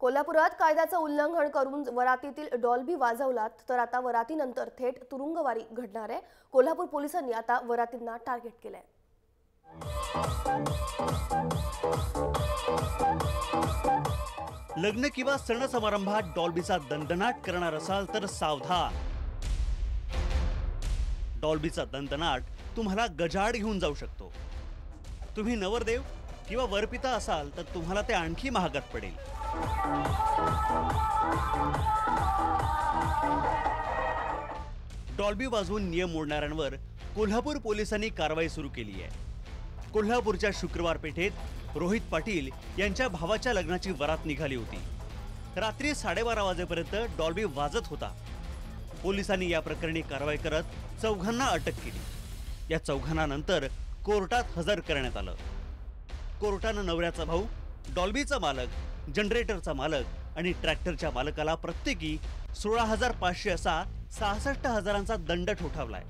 कोल्हापुरात कायद्याचं उल्लंघन करून वरातीतील डॉल्बी वाजवलात तर आता वरातीनंतर थेट तुरुंगवारी घडणार आहे। कोल्हापूर पोलिसांनी आता वरातींना टार्गेट केलंय। लग्न किंवा सण समारंभात डॉल्बीचा दणदणाट करणार असाल तर सावधान। डॉल्बीचा दणदणाट तुम्हाला गजाआड घेऊन जाऊ शकतो। तुम्ही नवरदेव किंवा वरपिता असाल तर तुम्हाला ते आणखी महागात पडेल। डॉल्बी वाजवून नियम मोडणाऱ्यांवर कोल्हापूर पोलिसांनी कारवाई सुरू केली आहे। कोल्हापूरच्या शुक्रवार पेठेत रोहित पाटील यांच्या भावाच्या लग्नाची वरात निघाली होती। रात्री 12:30 वाजेपर्यंत डॉल्बी वाजत होता। पोलिसांनी या प्रकरणी कारवाई करत चौघांना अटक केली। या चौघांना नंतर कोर्टात हजर करण्यात आलं। कोर्टानं नवऱ्याचा भाऊ, डॉल्बीचा मालक, जनरेटरचा मालक आणि ट्रॅक्टरच्या मालकाला प्रत्येकी 16,500 असा 66,000चा दंड ठोठावलाय।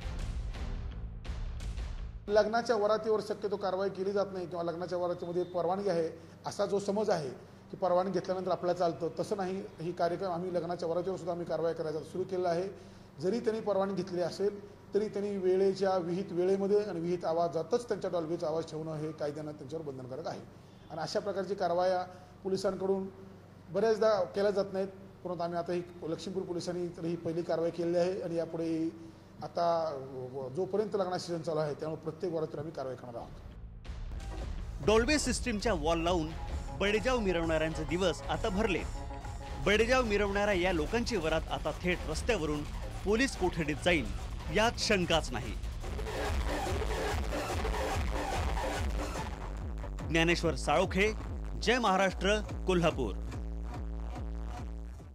लग्नाच्या वरातीवर शक्यतो कारवाई केली जात नाही किंवा लग्नाच्या वरातीमध्ये परवानगी आहे असा जो समज आहे की परवानगी घेतल्यानंतर आपल्याला चालतं, तसं नाही। ही कार्यक्रम आम्ही लग्नाच्या वरातीवर सुद्धा आम्ही कारवाई करायचा सुरू केलेला आहे। जरी त्यांनी परवानगी घेतली असेल तरी त्यांनी वेळेच्या विहित वेळेमध्ये आणि विहित आवाजातच त्यांच्या डॉल्बीचा आवाज ठेवणं हे कायद्यानं त्यांच्यावर बंधनकारक आहे। आणि अशा प्रकारची कारवाया पोलिसांकडून बऱ्याचदा केल्या जात नाहीत, परंतु आम्ही आता ही लक्ष्मीपूर पोलिसांनी तर ही पहिली कारवाई केलेली आहे आणि यापुढे आता जोपर्यंत लग्नाचा सीझन चालू आहे त्यामुळे प्रत्येक वरातीवर आम्ही कारवाई करणार आहोत। डॉल्बी सिस्टीमच्या वॉल लावून बडेजाव मिरवणाऱ्यांचे दिवस आता भरले। बडेजाव मिरवणाऱ्या या लोकांची वरात आता थेट रस्त्यावरून पोलीस कोठडीत जाईल यात शंकाच नाही। ज्ञानेश्वर साळोखे, जय महाराष्ट्र, कोल्हापूर।